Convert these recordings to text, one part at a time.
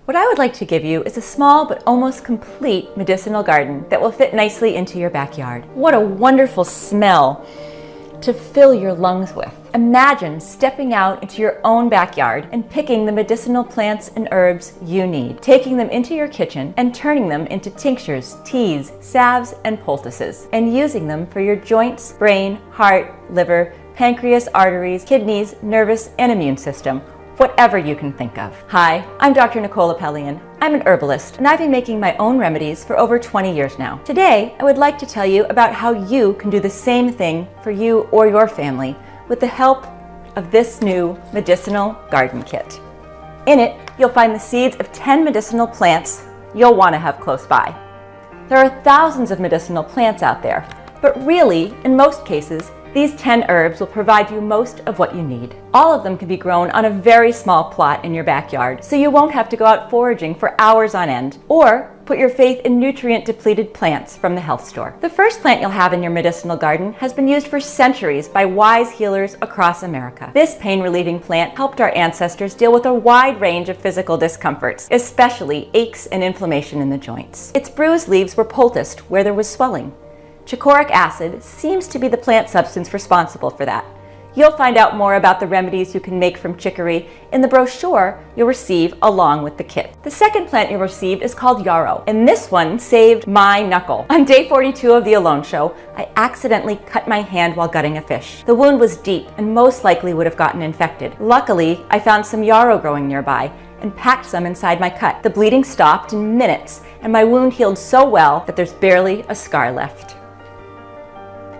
What I would like to give you is a small but almost complete medicinal garden that will fit nicely into your backyard. What a wonderful smell to fill your lungs with. Imagine stepping out into your own backyard and picking the medicinal plants and herbs you need, taking them into your kitchen and turning them into tinctures, teas, salves, and poultices, and using them for your joints, brain, heart, liver, pancreas, arteries, kidneys, nervous, and immune system. Whatever you can think of. Hi, I'm Dr. Nicole Apellian. I'm an herbalist, and I've been making my own remedies for over 20 years now. Today, I would like to tell you about how you can do the same thing for you or your family with the help of this new medicinal garden kit. In it, you'll find the seeds of 10 medicinal plants you'll want to have close by. There are thousands of medicinal plants out there, but really, in most cases, these 10 herbs will provide you most of what you need. All of them can be grown on a very small plot in your backyard, so you won't have to go out foraging for hours on end, or put your faith in nutrient-depleted plants from the health store. The first plant you'll have in your medicinal garden has been used for centuries by wise healers across America. This pain-relieving plant helped our ancestors deal with a wide range of physical discomforts, especially aches and inflammation in the joints. Its bruised leaves were poulticed where there was swelling. Chicoric acid seems to be the plant substance responsible for that. You'll find out more about the remedies you can make from chicory in the brochure you'll receive along with the kit. The second plant you'll receive is called yarrow, and this one saved my knuckle. On day 42 of the Alone Show, I accidentally cut my hand while gutting a fish. The wound was deep and most likely would have gotten infected. Luckily, I found some yarrow growing nearby and packed some inside my cut. The bleeding stopped in minutes, and my wound healed so well that there's barely a scar left.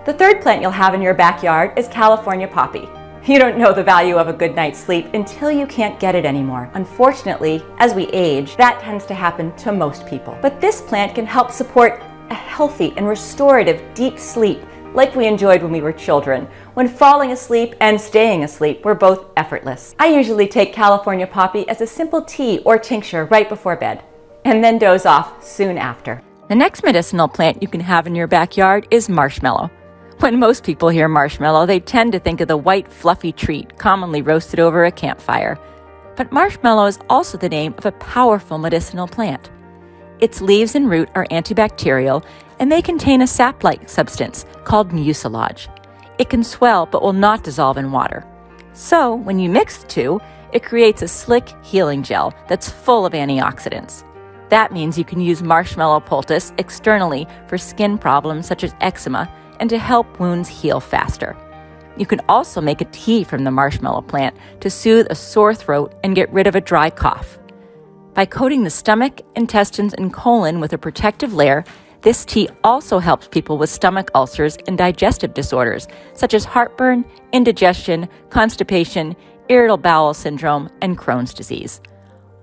The third plant you'll have in your backyard is California poppy. You don't know the value of a good night's sleep until you can't get it anymore. Unfortunately, as we age, that tends to happen to most people. But this plant can help support a healthy and restorative deep sleep like we enjoyed when we were children, when falling asleep and staying asleep were both effortless. I usually take California poppy as a simple tea or tincture right before bed, and then doze off soon after. The next medicinal plant you can have in your backyard is marshmallow. When most people hear marshmallow, they tend to think of the white, fluffy treat commonly roasted over a campfire. But marshmallow is also the name of a powerful medicinal plant. Its leaves and root are antibacterial, and they contain a sap-like substance called mucilage. It can swell but will not dissolve in water. So, when you mix the two, it creates a slick healing gel that's full of antioxidants. That means you can use marshmallow poultice externally for skin problems such as eczema, and to help wounds heal faster. You can also make a tea from the marshmallow plant to soothe a sore throat and get rid of a dry cough. By coating the stomach, intestines, and colon with a protective layer, this tea also helps people with stomach ulcers and digestive disorders, such as heartburn, indigestion, constipation, irritable bowel syndrome, and Crohn's disease.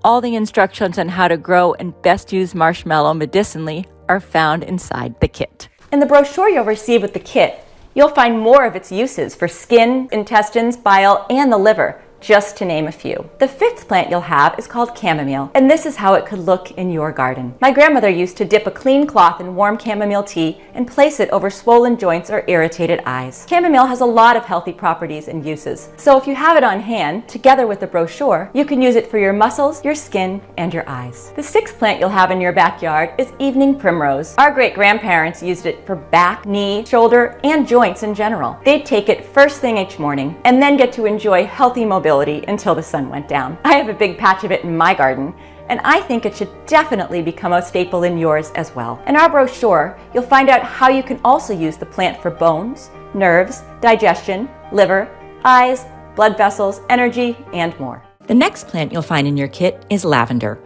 All the instructions on how to grow and best use marshmallow medicinally are found inside the kit. In the brochure you'll receive with the kit, you'll find more of its uses for skin, intestines, bile, and the liver, just to name a few. The fifth plant you'll have is called chamomile, and this is how it could look in your garden. My grandmother used to dip a clean cloth in warm chamomile tea and place it over swollen joints or irritated eyes. Chamomile has a lot of healthy properties and uses, so if you have it on hand, together with the brochure, you can use it for your muscles, your skin, and your eyes. The sixth plant you'll have in your backyard is evening primrose. Our great-grandparents used it for back, knee, shoulder, and joints in general. They'd take it first thing each morning and then get to enjoy healthy mobility until the sun went down. I have a big patch of it in my garden, and I think it should definitely become a staple in yours as well. In our brochure, you'll find out how you can also use the plant for bones, nerves, digestion, liver, eyes, blood vessels, energy, and more. The next plant you'll find in your kit is lavender.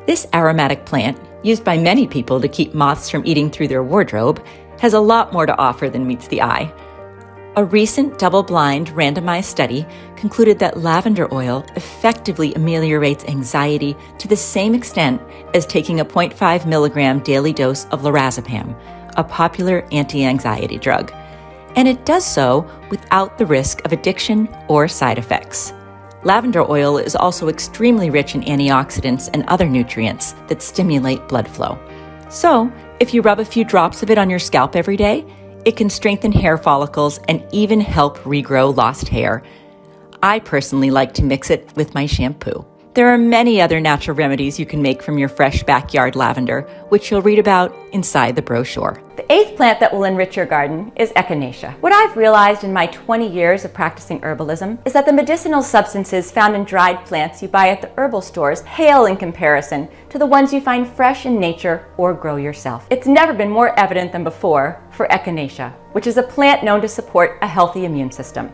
This aromatic plant, used by many people to keep moths from eating through their wardrobe, has a lot more to offer than meets the eye. A recent double-blind randomized study concluded that lavender oil effectively ameliorates anxiety to the same extent as taking a 0.5 milligram daily dose of lorazepam, a popular anti-anxiety drug. And it does so without the risk of addiction or side effects. Lavender oil is also extremely rich in antioxidants and other nutrients that stimulate blood flow. So, if you rub a few drops of it on your scalp every day, it can strengthen hair follicles and even help regrow lost hair. I personally like to mix it with my shampoo. There are many other natural remedies you can make from your fresh backyard lavender, which you'll read about inside the brochure. The 8th plant that will enrich your garden is echinacea. What I've realized in my 20 years of practicing herbalism is that the medicinal substances found in dried plants you buy at the herbal stores pale in comparison to the ones you find fresh in nature or grow yourself. It's never been more evident than before for echinacea, which is a plant known to support a healthy immune system.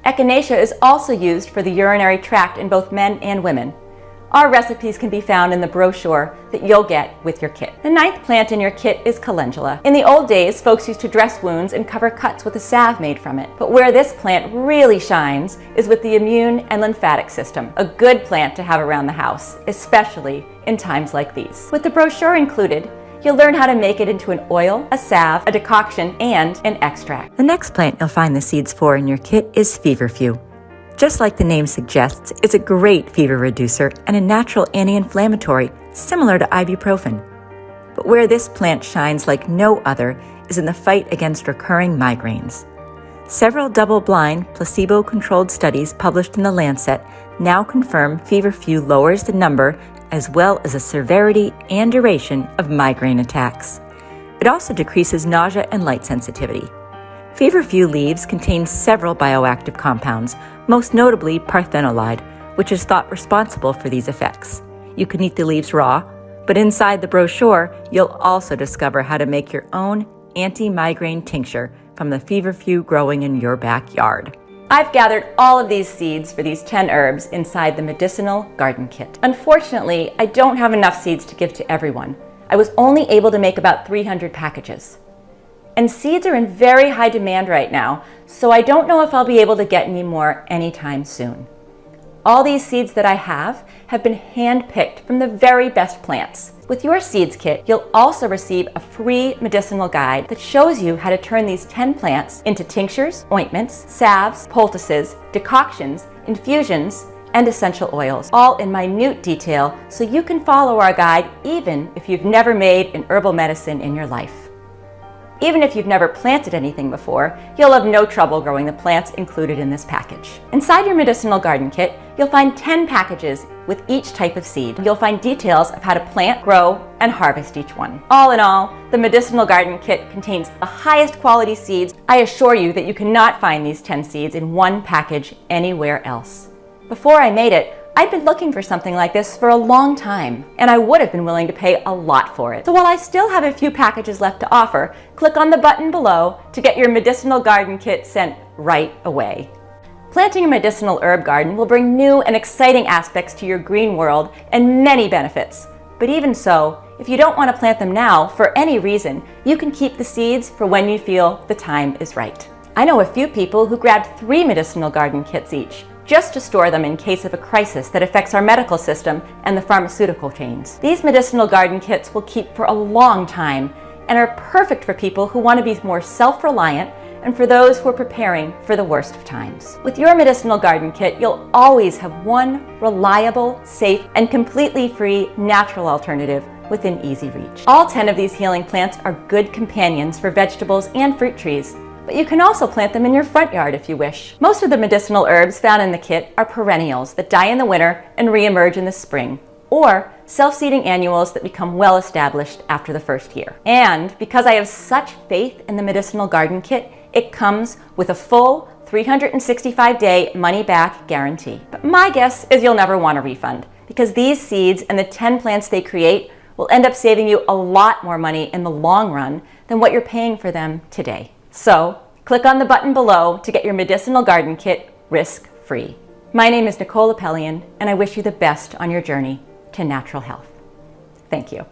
Echinacea is also used for the urinary tract in both men and women. Our recipes can be found in the brochure that you'll get with your kit. The 9th plant in your kit is calendula. In the old days, folks used to dress wounds and cover cuts with a salve made from it. But where this plant really shines is with the immune and lymphatic system, a good plant to have around the house, especially in times like these. With the brochure included, you'll learn how to make it into an oil, a salve, a decoction, and an extract. The next plant you'll find the seeds for in your kit is feverfew. Just like the name suggests, it's a great fever reducer and a natural anti-inflammatory, similar to ibuprofen. But where this plant shines like no other is in the fight against recurring migraines. Several double-blind, placebo-controlled studies published in The Lancet now confirm feverfew lowers the number as well as the severity and duration of migraine attacks. It also decreases nausea and light sensitivity. Feverfew leaves contain several bioactive compounds, most notably parthenolide, which is thought responsible for these effects. You can eat the leaves raw, but inside the brochure, you'll also discover how to make your own anti-migraine tincture from the feverfew growing in your backyard. I've gathered all of these seeds for these 10 herbs inside the medicinal garden kit. Unfortunately, I don't have enough seeds to give to everyone. I was only able to make about 300 packages. And seeds are in very high demand right now, so I don't know if I'll be able to get any more anytime soon. All these seeds that I have been hand-picked from the very best plants. With your seeds kit, you'll also receive a free medicinal guide that shows you how to turn these 10 plants into tinctures, ointments, salves, poultices, decoctions, infusions, and essential oils, all in minute detail so you can follow our guide even if you've never made an herbal medicine in your life. Even if you've never planted anything before, you'll have no trouble growing the plants included in this package. Inside your medicinal garden kit, you'll find 10 packages with each type of seed. You'll find details of how to plant, grow, and harvest each one. All in all, the medicinal garden kit contains the highest quality seeds. I assure you that you cannot find these 10 seeds in one package anywhere else. Before I made it, I'd been looking for something like this for a long time, and I would have been willing to pay a lot for it. So while I still have a few packages left to offer, click on the button below to get your medicinal garden kit sent right away. Planting a medicinal herb garden will bring new and exciting aspects to your green world and many benefits. But even so, if you don't want to plant them now for any reason, you can keep the seeds for when you feel the time is right. I know a few people who grabbed 3 medicinal garden kits each, just to store them in case of a crisis that affects our medical system and the pharmaceutical chains. These medicinal garden kits will keep for a long time and are perfect for people who want to be more self-reliant and for those who are preparing for the worst of times. With your medicinal garden kit, you'll always have one reliable, safe, and completely free natural alternative within easy reach. All 10 of these healing plants are good companions for vegetables and fruit trees, but you can also plant them in your front yard if you wish. Most of the medicinal herbs found in the kit are perennials that die in the winter and re-emerge in the spring, or self-seeding annuals that become well established after the first year. And because I have such faith in the medicinal garden kit, it comes with a full 365-day money-back guarantee. But my guess is you'll never want a refund, because these seeds and the 10 plants they create will end up saving you a lot more money in the long run than what you're paying for them today. So, click on the button below to get your medicinal garden kit risk-free. My name is Nicole Apellian, and I wish you the best on your journey to natural health. Thank you.